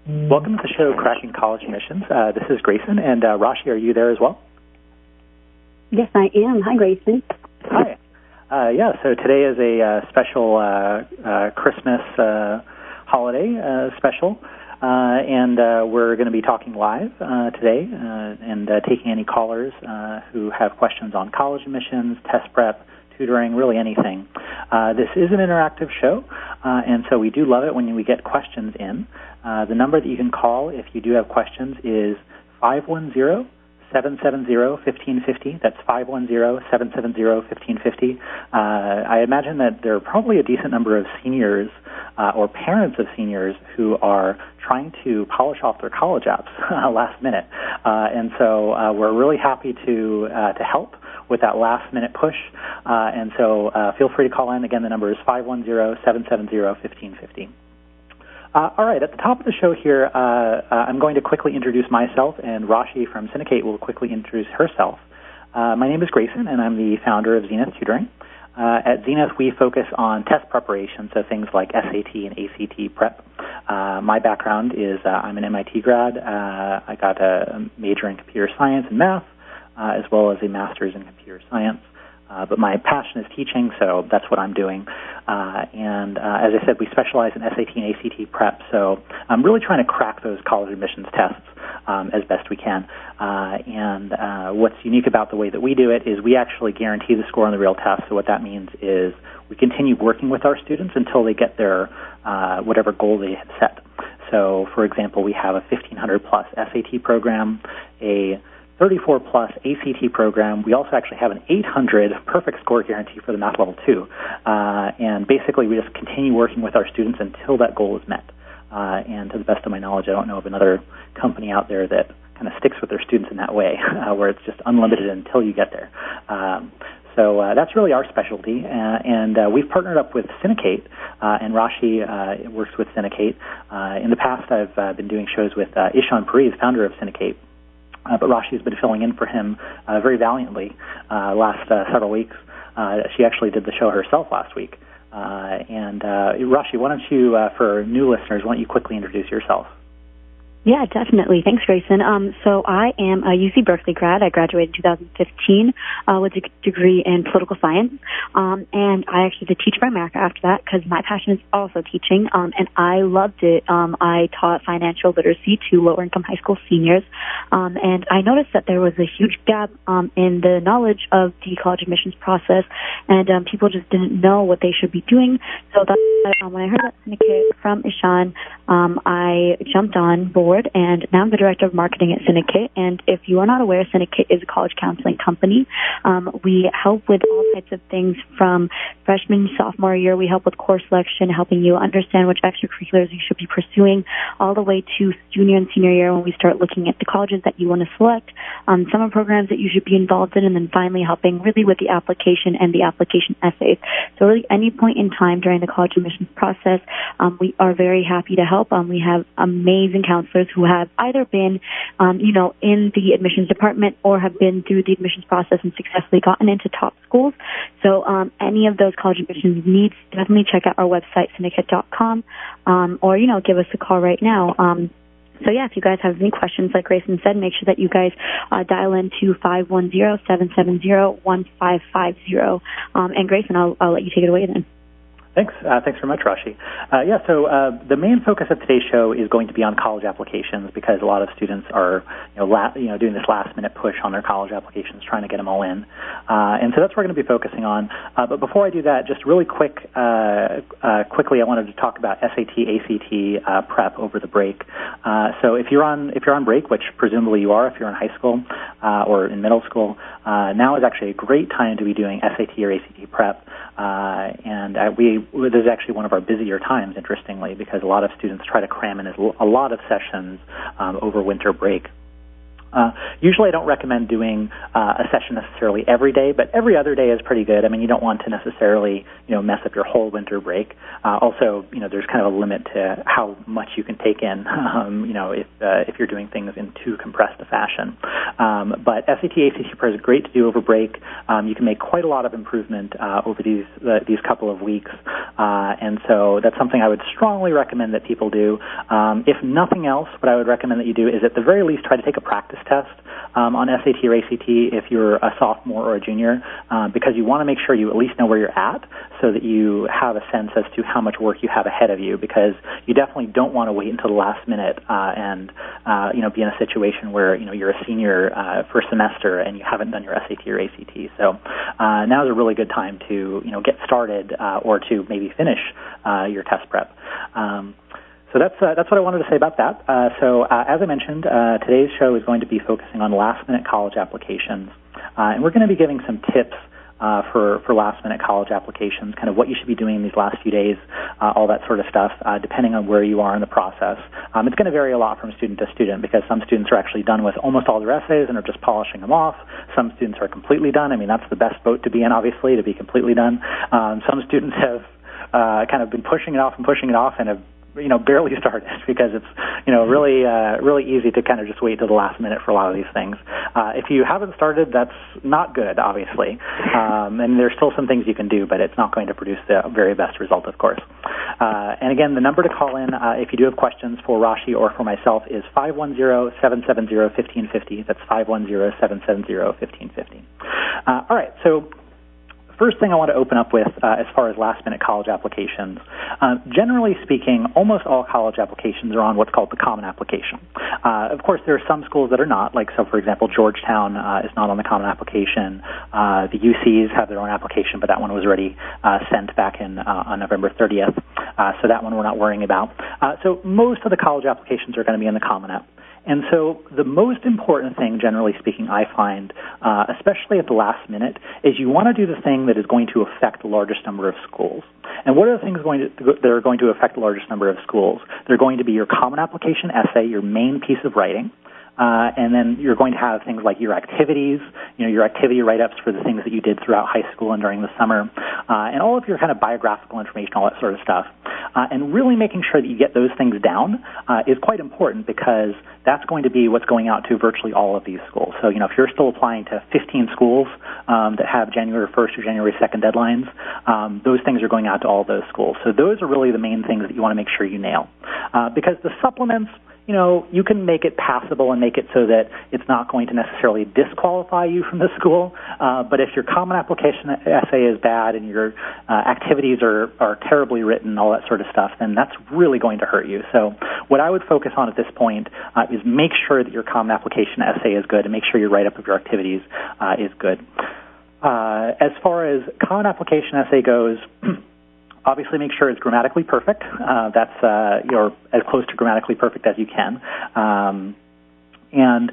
Welcome to the show, Cracking College Admissions. This is Grayson, and Rashi, are you there as well? Yes, I am. Hi, Grayson. Hi. So today is a special Christmas holiday special, and we're going to be talking live today and taking any callers who have questions on college admissions, test prep, tutoring, really anything. This is an interactive show, and so we do love it when we get questions in. The number that you can call if you do have questions is 510-770-1550. That's 510-770-1550. I imagine that there are probably a decent number of seniors or parents of seniors who are trying to polish off their college apps last minute. And so we're really happy to help with that last-minute push. And so feel free to call in. Again, the number is 510-770-1550. All right, at the top of the show here, I'm going to quickly introduce myself, and Rashi from Synocate will quickly introduce herself. My name is Grayson, and I'm the founder of Zenith Tutoring. At Zenith, we focus on test preparation, so things like SAT and ACT prep. My background is I'm an MIT grad. I got a major in computer science and math, as well as a master's in computer science. But my passion is teaching, so that's what I'm doing. And as I said, we specialize in SAT and ACT prep, so I'm really trying to crack those college admissions tests as best we can. And what's unique about the way that we do it is we actually guarantee the score on the real test. So what that means is we continue working with our students until they get their whatever goal they had set. So, for example, we have a 1,500-plus SAT program, a 34-plus ACT program. We also actually have an 800 perfect score guarantee for the Math Level 2. And basically, we just continue working with our students until that goal is met. And to the best of my knowledge, I don't know of another company out there that kind of sticks with their students in that way, where it's just unlimited until you get there. So that's really our specialty. And we've partnered up with Synocate, and Rashi works with Synocate. In the past, I've been doing shows with Ishan Puri, founder of Synocate. But Rashi has been filling in for him very valiantly last several weeks. She actually did the show herself last week. Rashi, why don't you, for new listeners, why don't you quickly introduce yourself? Yeah, definitely. Thanks, Grayson. So I am a UC Berkeley grad. I graduated in 2015 with a degree in political science. And I actually did Teach for America after that because my passion is also teaching. And I loved it. I taught financial literacy to lower-income high school seniors. And I noticed that there was a huge gap in the knowledge of the college admissions process. And people just didn't know what they should be doing. So that's when I heard that Syndicate from Ishan, I jumped on board. And now I'm the director of marketing at Synocate. And if you are not aware, Synocate is a college counseling company. We help with all types of things from freshman, sophomore year. We help with course selection, helping you understand which extracurriculars you should be pursuing, all the way to junior and senior year when we start looking at the colleges that you want to select, summer programs that you should be involved in, and then finally helping really with the application and the application essays. So really any point in time during the college admissions process, we are very happy to help. We have amazing counselors who have either been, in the admissions department or have been through the admissions process and successfully gotten into top schools. So any of those college admissions needs, definitely check out our website, synocate.com, or, give us a call right now. So, yeah, if you guys have any questions, like Grayson said, make sure that you guys dial in to 510-770-1550. And, Grayson, I'll let you take it away then. Thanks. Thanks very much, Rashi. So the main focus of today's show is going to be on college applications because a lot of students are, doing this last-minute push on their college applications, trying to get them all in. And so that's what we're going to be focusing on. But before I do that, just really quickly, I wanted to talk about SAT, ACT prep over the break. So if you're on break, which presumably you are if you're in high school or in middle school, now is actually a great time to be doing SAT or ACT prep. This is actually one of our busier times, interestingly, because a lot of students try to cram in a lot of sessions over winter break. Usually I don't recommend doing a session necessarily every day, but every other day is pretty good. I mean, you don't want to necessarily, mess up your whole winter break. Also, there's kind of a limit to how much you can take in, if you're doing things in too compressed a fashion. But SAT, ACT Prep is great to do over break. You can make quite a lot of improvement over these couple of weeks, and so that's something I would strongly recommend that people do. If nothing else, what I would recommend that you do is at the very least try to take a practice test on SAT or ACT if you're a sophomore or a junior, because you want to make sure you at least know where you're at so that you have a sense as to how much work you have ahead of you, because you definitely don't want to wait until the last minute and be in a situation where you're a senior first semester and you haven't done your SAT or ACT. So now is a really good time to get started or to maybe finish your test prep. So that's what I wanted to say about that. So as I mentioned, today's show is going to be focusing on last-minute college applications, and we're going to be giving some tips for last-minute college applications, kind of what you should be doing these last few days, all that sort of stuff, depending on where you are in the process. It's going to vary a lot from student to student because some students are actually done with almost all their essays and are just polishing them off. Some students are completely done. I mean, that's the best boat to be in, obviously, to be completely done. Some students have kind of been pushing it off and have barely started because it's, really easy to kind of just wait till the last minute for a lot of these things. If you haven't started, that's not good, obviously. And there's still some things you can do, but it's not going to produce the very best result, of course. And again, the number to call in if you do have questions for Rashi or for myself is 510-770-1550. That's 510-770-1550. All right, so first thing I want to open up with as far as last-minute college applications. Generally speaking, almost all college applications are on what's called the Common Application. Of course, there are some schools that are not, for example, Georgetown is not on the Common Application. The UCs have their own application, but that one was already sent back in on November 30th, so that one we're not worrying about. So most of the college applications are going to be in the Common App. And so the most important thing, generally speaking, I find, especially at the last minute, is you want to do the thing that is going to affect the largest number of schools. And what are the things that are going to affect the largest number of schools? They're going to be your Common Application essay, your main piece of writing, and then you're going to have things like your activities, your activity write-ups for the things that you did throughout high school and during the summer, and all of your kind of biographical information, all that sort of stuff. And really making sure that you get those things down is quite important because that's going to be what's going out to virtually all of these schools. So, if you're still applying to 15 schools that have January 1st or January 2nd deadlines, those things are going out to all of those schools. So those are really the main things that you want to make sure you nail. Because the supplements, you can make it passable and make it so that it's not going to necessarily disqualify you from the school. But if your Common Application essay is bad and your activities are terribly written, all that sort of stuff, then that's really going to hurt you. So what I would focus on at this point is make sure that your Common Application essay is good and make sure your write-up of your activities is good. As far as Common Application essay goes, obviously, make sure it's grammatically perfect. That's you're as close to grammatically perfect as you can. And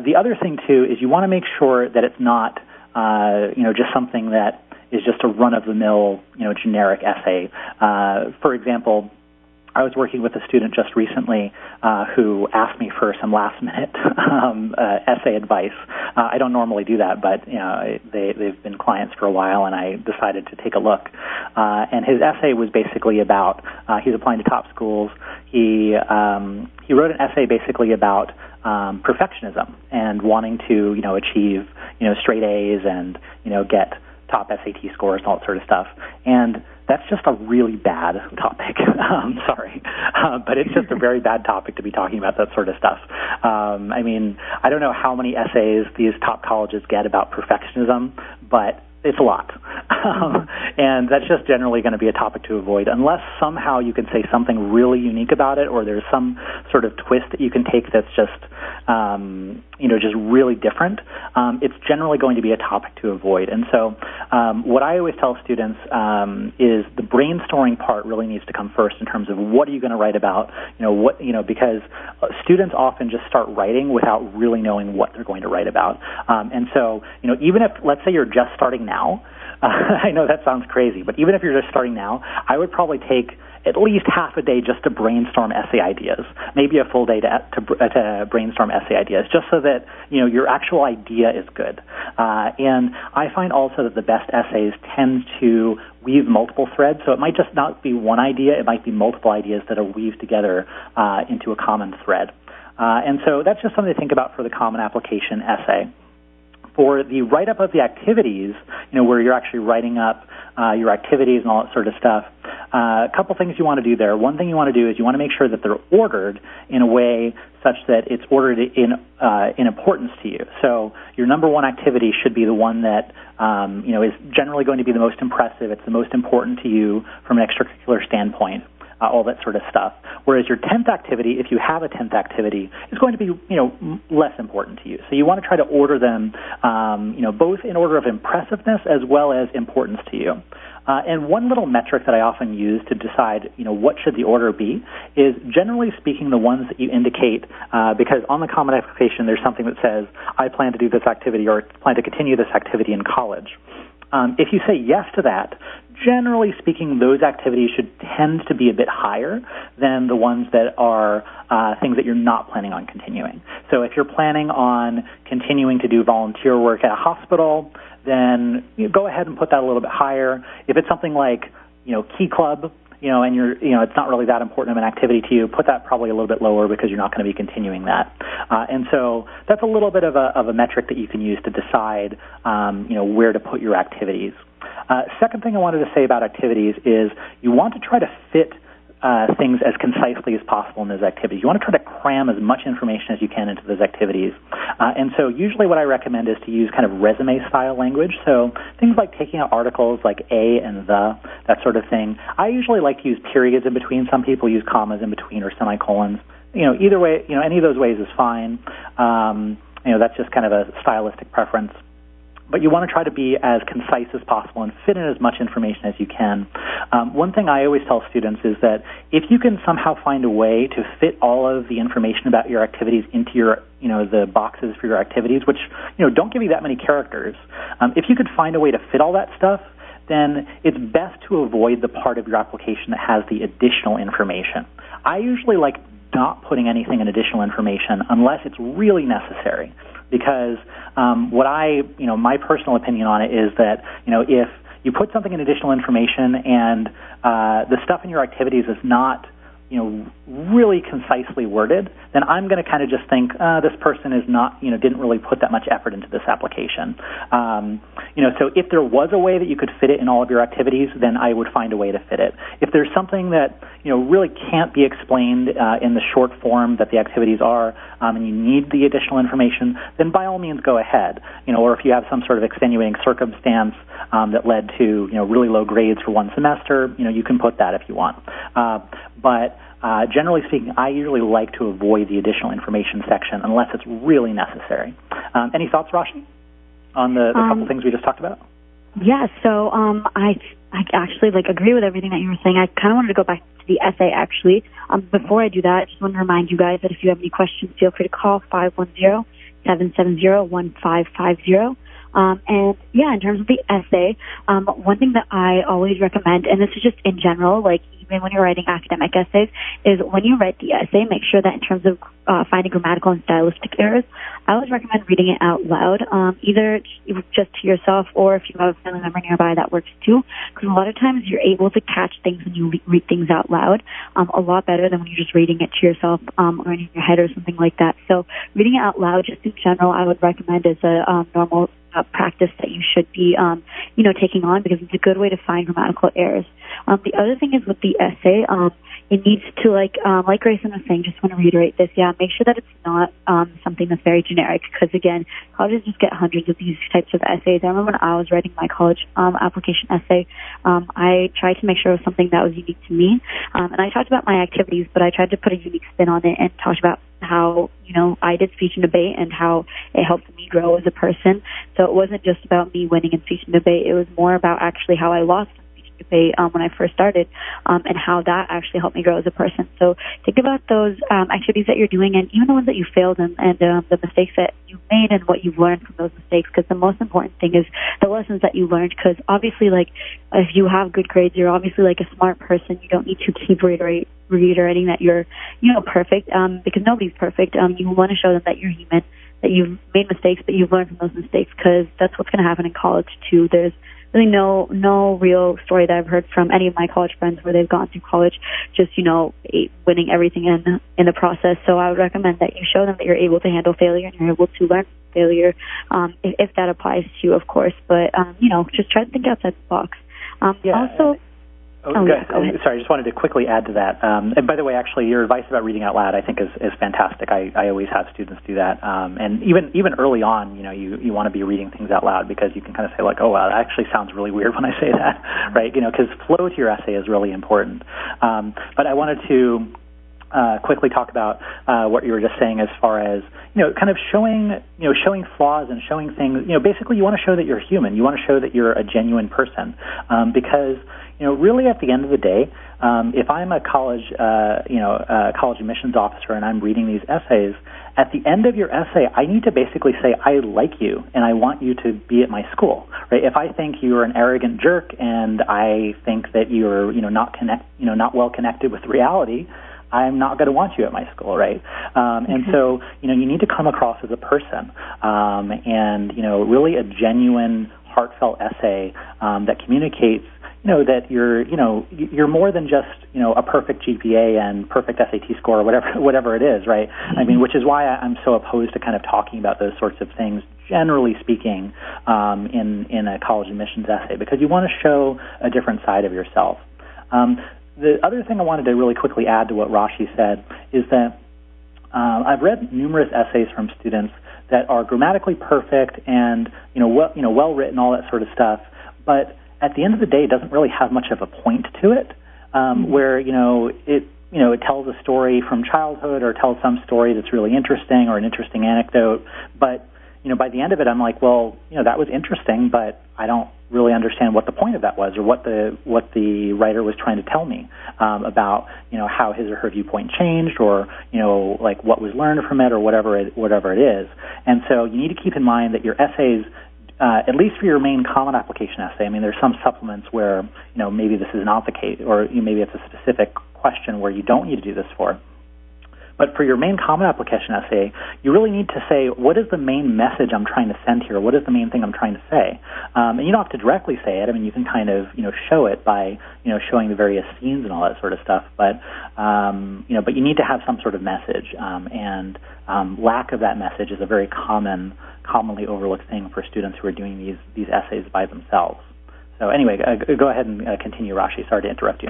the other thing, too, is you want to make sure that it's not, just something that is just a run-of-the-mill, generic essay. For example, I was working with a student just recently who asked me for some last-minute essay advice. I don't normally do that, but they've been clients for a while, and I decided to take a look. And his essay was basically about he's applying to top schools. He wrote an essay basically about perfectionism and wanting to achieve straight A's and get top SAT scores and all that sort of stuff. And that's just a really bad topic. Sorry. But it's just a very bad topic to be talking about that sort of stuff. I don't know how many essays these top colleges get about perfectionism, but it's a lot. And that's just generally going to be a topic to avoid unless somehow you can say something really unique about it or there's some sort of twist that you can take that's just, just really different. It's generally going to be a topic to avoid. And so what I always tell students is the brainstorming part really needs to come first in terms of what are you going to write about, because students often just start writing without really knowing what they're going to write about. And so, even if, let's say you're just starting now, I know that sounds crazy, but even if you're just starting now, I would probably take at least half a day just to brainstorm essay ideas, maybe a full day to brainstorm essay ideas, just so that your actual idea is good. And I find also that the best essays tend to weave multiple threads, so it might just not be one idea, it might be multiple ideas that are weaved together into a common thread. And so that's just something to think about for the common application essay. For the write-up of the activities, where you're actually writing up your activities and all that sort of stuff, a couple things you want to do there. One thing you want to do is you want to make sure that they're ordered in a way such that it's ordered in importance to you. So your number one activity should be the one that is generally going to be the most impressive. It's the most important to you from an extracurricular standpoint. All that sort of stuff. Whereas your 10th activity, if you have a 10th activity, is going to be, less important to you. So you want to try to order them, both in order of impressiveness as well as importance to you. And one little metric that I often use to decide, what should the order be is, generally speaking, the ones that you indicate, because on the common application there's something that says, I plan to do this activity or plan to continue this activity in college. If you say yes to that, generally speaking, those activities should tend to be a bit higher than the ones that are things that you're not planning on continuing. So if you're planning on continuing to do volunteer work at a hospital, then go ahead and put that a little bit higher. If it's something like, Key Club, and it's not really that important of an activity to you, put that probably a little bit lower because you're not going to be continuing that. And so that's a little bit of a metric that you can use to decide, where to put your activities. Second thing I wanted to say about activities is you want to try to fit things as concisely as possible in those activities. You want to try to cram as much information as you can into those activities. And so usually what I recommend is to use kind of resume-style language. So things like taking out articles like a and the, that sort of thing. I usually like to use periods in between. Some people use commas in between or semicolons. Either way, any of those ways is fine. That's just kind of a stylistic preference. But you want to try to be as concise as possible and fit in as much information as you can. One thing I always tell students is that if you can somehow find a way to fit all of the information about your activities into your, the boxes for your activities, which, don't give you that many characters, if you could find a way to fit all that stuff, then it's best to avoid the part of your application that has the additional information. I usually like not putting anything in additional information unless it's really necessary. Because my personal opinion on it is that, if you put something in additional information and the stuff in your activities is not, really concisely worded, then I'm going to kind of just think this person is not, didn't really put that much effort into this application. So if there was a way that you could fit it in all of your activities, then I would find a way to fit it. If there's something that, really can't be explained in the short form that the activities are, and you need the additional information, then by all means go ahead. Or if you have some sort of extenuating circumstance that led to, really low grades for one semester, you can put that if you want. But generally speaking, I usually like to avoid the additional information section unless it's really necessary. Any thoughts, Rashi, on the couple things we just talked about? Yeah, so I actually agree with everything that you were saying. I kind of wanted to go back to the essay, actually. Before I do that, I just want to remind you guys that if you have any questions, feel free to call 510-770-1550. And yeah, in terms of the essay, one thing that I always recommend, and this is just in general, even when you're writing academic essays, is when you write the essay, make sure that in terms of finding grammatical and stylistic errors, I always recommend reading it out loud, either just to yourself or if you have a family member nearby, that works too, because a lot of times you're able to catch things when you read things out loud a lot better than when you're just reading it to yourself or in your head or something like that. So reading it out loud, just in general, I would recommend as a normal practice that you should be, taking on, because it's a good way to find grammatical errors. The other thing is with the essay, it needs to, like Grayson was saying, just want to reiterate this, make sure that it's not something that's very generic, because, again, colleges just get hundreds of these types of essays. I remember when I was writing my college application essay, I tried to make sure it was something that was unique to me, and I talked about my activities, but I tried to put a unique spin on it and talked about how, I did speech and debate and how it helped me grow as a person. So it wasn't just about me winning in speech and debate. It was more about actually how I lost in speech and Synocate when I first started, and how that actually helped me grow as a person. So think about those activities that you're doing, and even the ones that you failed in, and the mistakes that you made and what you've learned from those mistakes, because the most important thing is the lessons that you learned, because obviously, like, if you have good grades, you're obviously like a smart person. You don't need to keep reiterating that you're, perfect, because nobody's perfect. You want to show them that you're human, that you've made mistakes, but you've learned from those mistakes, because that's what's going to happen in college too. There's really no real story that I've heard from any of my college friends where they've gone through college just, winning everything in the process. So I would recommend that you show them that you're able to handle failure and you're able to learn from failure, if that applies to you, of course. But, just try to think outside the box. Also... Sorry, I just wanted to quickly add to that. And by the way, actually, your advice about reading out loud, I think, is fantastic. I always have students do that. And even early on, you want to be reading things out loud, because you can kind of say, like, oh, wow, that actually sounds really weird when I say that, right? Because flow to your essay is really important. But I wanted to quickly talk about what you were just saying as far as, kind of showing flaws and showing things. Basically, you want to show that you're human. You want to show that you're a genuine person, because really at the end of the day, if I'm a college admissions officer and I'm reading these essays, at the end of your essay, I need to basically say, I like you and I want you to be at my school, right? If I think you're an arrogant jerk and I think that you're, not well connected with reality, I'm not going to want you at my school, right? And so, you need to come across as a person, and, really a genuine, heartfelt essay that communicates, that you're more than just, a perfect GPA and perfect SAT score or whatever it is, right? I mean, which is why I'm so opposed to kind of talking about those sorts of things, generally speaking, in a college admissions essay, because you want to show a different side of yourself. The other thing I wanted to really quickly add to what Rashi said is that I've read numerous essays from students that are grammatically perfect and well written, all that sort of stuff, but at the end of the day, it doesn't really have much of a point to it, where it tells a story from childhood or tells some story that's really interesting or an interesting anecdote, but by the end of it, I'm like, well, that was interesting, but I don't really understand what the point of that was, or what the writer was trying to tell me about, how his or her viewpoint changed, or like what was learned from it, or whatever it is. And so you need to keep in mind that your essays, at least for your main common application essay, I mean, there's some supplements where maybe this is not the case, or maybe it's a specific question where you don't need to do this for. But for your main common application essay, you really need to say, what is the main message I'm trying to send here? What is the main thing I'm trying to say? And you don't have to directly say it. I mean, you can kind of, show it by, showing the various scenes and all that sort of stuff. But, but you need to have some sort of message. And lack of that message is a very commonly overlooked thing for students who are doing these essays by themselves. So anyway, go ahead and continue, Rashi. Sorry to interrupt you.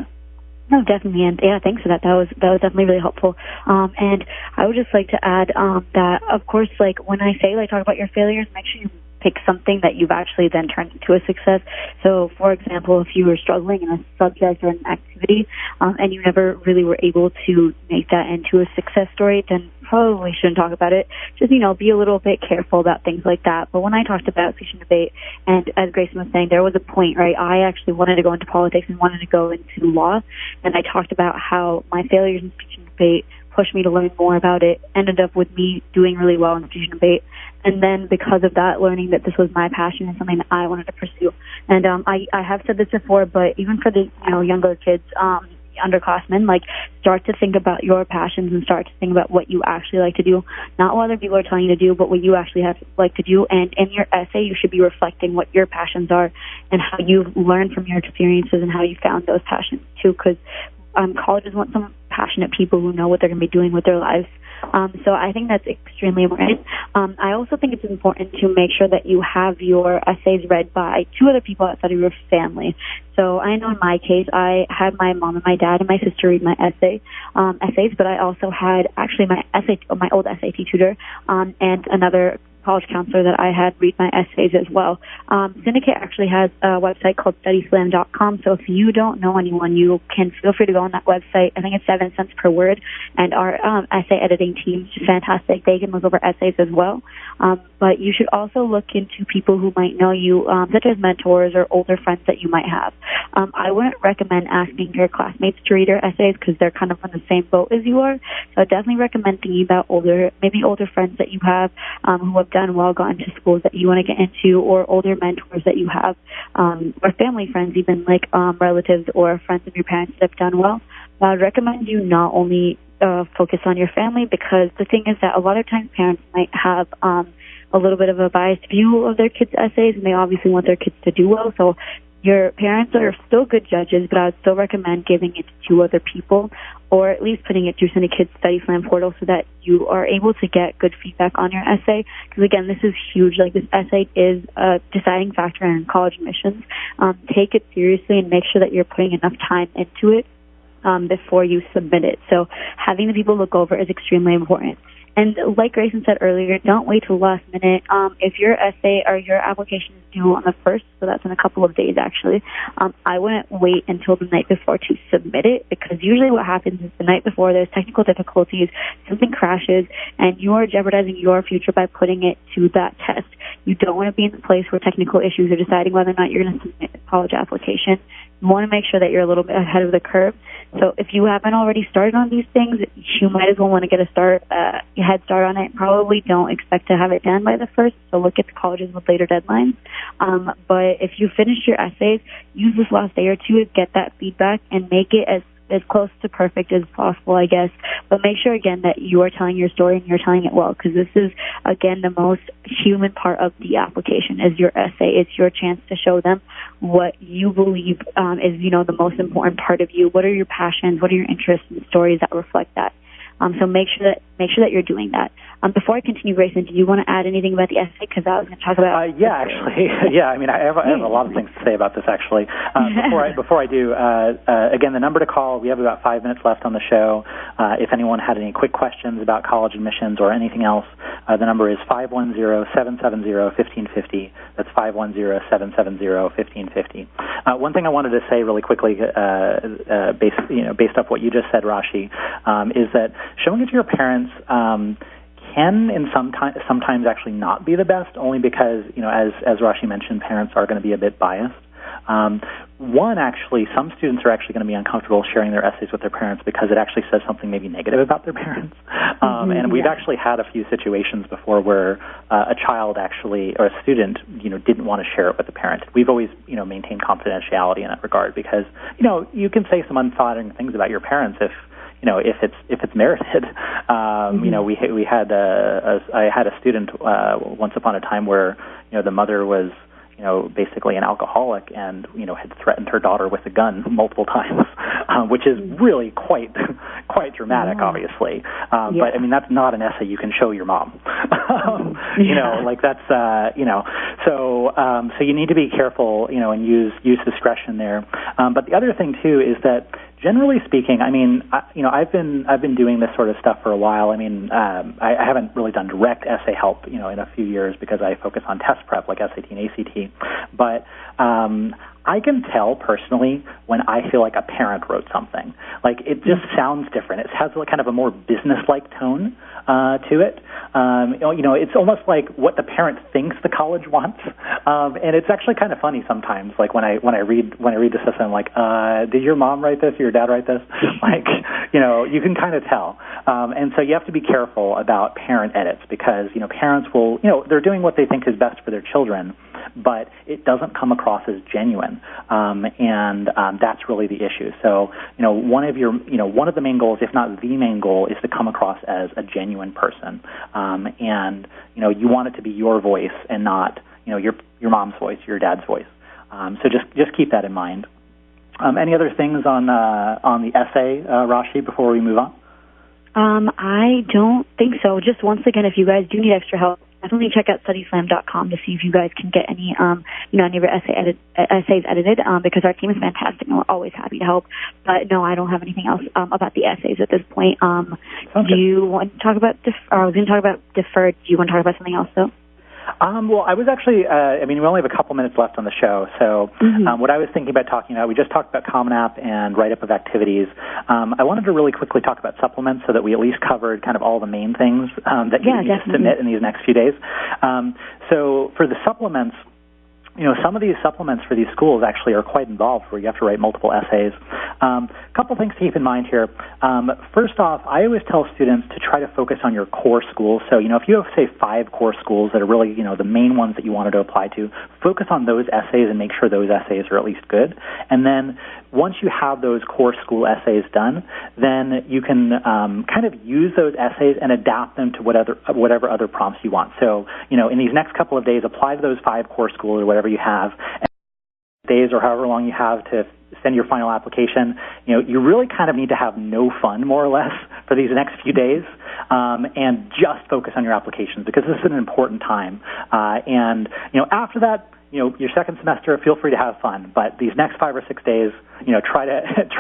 No, definitely, and yeah, thanks for that. That was definitely really helpful. And I would just like to add that, of course, like when I say talk about your failures, make sure you pick something that you've actually then turned into a success. So, for example, if you were struggling in a subject or an activity, and you never really were able to make that into a success story, then probably shouldn't talk about it. Just, be a little bit careful about things like that. But when I talked about speech and debate, and as Grayson was saying, there was a point, right? I actually wanted to go into politics and wanted to go into law, and I talked about how my failures in speech and debate pushed me to learn more about it, ended up with me doing really well in speech and debate. And then because of that, learning that this was my passion and something that I wanted to pursue. And I have said this before, but even for the younger kids, underclassmen, start to think about your passions and start to think about what you actually like to do, not what other people are telling you to do, but what you actually like to do. And in your essay, you should be reflecting what your passions are and how you've learned from your experiences and how you found those passions too, because colleges want some passionate people who know what they're going to be doing with their lives. So I think that's extremely important. I also think it's important to make sure that you have your essays read by two other people outside of your family. So I know in my case, I had my mom and my dad and my sister read my essays, but I also had actually my old SAT tutor, and another college counselor that I had read my essays as well. Synocate actually has a website called studyslam.com, so if you don't know anyone, you can feel free to go on that website. I think it's 7 cents per word, and our essay editing team is fantastic. They can look over essays as well. But you should also look into people who might know you, such as mentors or older friends that you might have. I wouldn't recommend asking your classmates to read your essays because they're kind of on the same boat as you are. So I definitely recommend thinking about maybe older friends that you have who have done well, gotten to schools that you want to get into, or older mentors that you have, or family friends, even like relatives or friends of your parents that have done well. I would recommend you not only focus on your family, because the thing is that a lot of times parents might have a little bit of a biased view of their kids' essays, and they obviously want their kids to do well. So your parents are still good judges, but I would still recommend giving it to other people, or at least putting it through Synocate's Study Slam portal so that you are able to get good feedback on your essay. Because again, this is huge. Like, this essay is a deciding factor in college admissions. Take it seriously and make sure that you're putting enough time into it before you submit it. So having the people look over is extremely important. And like Grayson said earlier, don't wait till the last minute. If your essay or your application is due on the 1st, so that's in a couple of days actually, I wouldn't wait until the night before to submit it, because usually what happens is the night before there's technical difficulties, something crashes, and you are jeopardizing your future by putting it to that test. You don't want to be in the place where technical issues are deciding whether or not you're going to submit a college application. You want to make sure that you're a little bit ahead of the curve. So if you haven't already started on these things, you might as well want to get a head start on it. Probably don't expect to have it done by the 1st, so look at the colleges with later deadlines. But if you finish your essays, use this last day or two to get that feedback and make it as close to perfect as possible, I guess. But make sure, again, that you are telling your story and you're telling it well, because this is, again, the most human part of the application is your essay. It's your chance to show them what you believe is, the most important part of you. What are your passions? What are your interests and stories that reflect that? So make sure that you're doing that. Before I continue, Grayson, do you want to add anything about the essay? Because I was going to talk about. I have a lot of things to say about this actually. Before I do, again, the number to call. We have about 5 minutes left on the show. If anyone had any quick questions about college admissions or anything else, the number is 510-770-1550. That's 510-770-1550. One thing I wanted to say really quickly, based off what you just said, Rashi, is that showing it to your parents can sometimes actually not be the best, only because, as Rashi mentioned, parents are going to be a bit biased. Some students are actually going to be uncomfortable sharing their essays with their parents because it actually says something maybe negative about their parents. And we've actually had a few situations before where a child actually, or a student, didn't want to share it with the parent. We've always, maintained confidentiality in that regard because, you can say some unflattering things about your parents if it's merited. I had a student once upon a time where, the mother was, basically an alcoholic and, had threatened her daughter with a gun multiple times, which is really quite dramatic, obviously. But, that's not an essay you can show your mom. So you need to be careful, and use discretion there. But the other thing, too, is that generally speaking, I've been doing this sort of stuff for a while. I haven't really done direct essay help, in a few years because I focus on test prep like SAT and ACT. But I can tell personally when I feel like a parent wrote something. Like, it just sounds different. It has kind of a more business-like tone to it. It's almost like what the parent thinks the college wants, and it's actually kind of funny sometimes. Like when I read this essay, I'm like, did your mom write this or your dad write this? You can kind of tell. And so you have to be careful about parent edits because parents will, they're doing what they think is best for their children, but it doesn't come across as genuine, and that's really the issue. So, one of the main goals, if not the main goal, is to come across as a genuine person, and you want it to be your voice and not your mom's voice, your dad's voice. So just keep that in mind. Any other things on the essay, Rashi, before we move on? I don't think so. Just once again, if you guys do need extra help, definitely check out StudySlam.com to see if you guys can get any of your essays edited, because our team is fantastic and we're always happy to help. But no, I don't have anything else about the essays at this point. Do you want to talk about, I was going to talk about deferred. Do you want to talk about something else, though? Well, I was actually, we only have a couple minutes left on the show, so what I was thinking about talking about, we just talked about Common App and write-up of activities. I wanted to really quickly talk about supplements so that we at least covered kind of all the main things that you need to submit in these next few days. So for the supplements, some of these supplements for these schools actually are quite involved where you have to write multiple essays. A couple things to keep in mind here. First off, I always tell students to try to focus on your core schools. So, if you have, say, 5 core schools that are really, the main ones that you wanted to apply to, focus on those essays and make sure those essays are at least good. And then once you have those core school essays done, then you can kind of use those essays and adapt them to whatever other prompts you want. So, in these next couple of days, apply to those 5 core schools or whatever you have, and days or however long you have to send your final application. You really kind of need to have no fun, more or less, for these next few days, and just focus on your applications because this is an important time. And after that, your second semester, feel free to have fun. But these next 5 or 6 days, try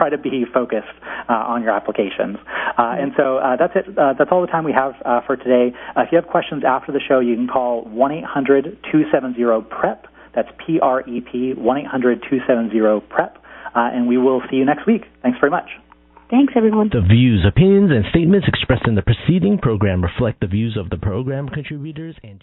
to be focused on your applications. And so that's it. That's all the time we have for today. If you have questions after the show, you can call 1-800-270-PREP. That's PREP, 1-800-270-PREP. And we will see you next week. Thanks very much. Thanks, everyone. The views, opinions, and statements expressed in the preceding program reflect the views of the program contributors and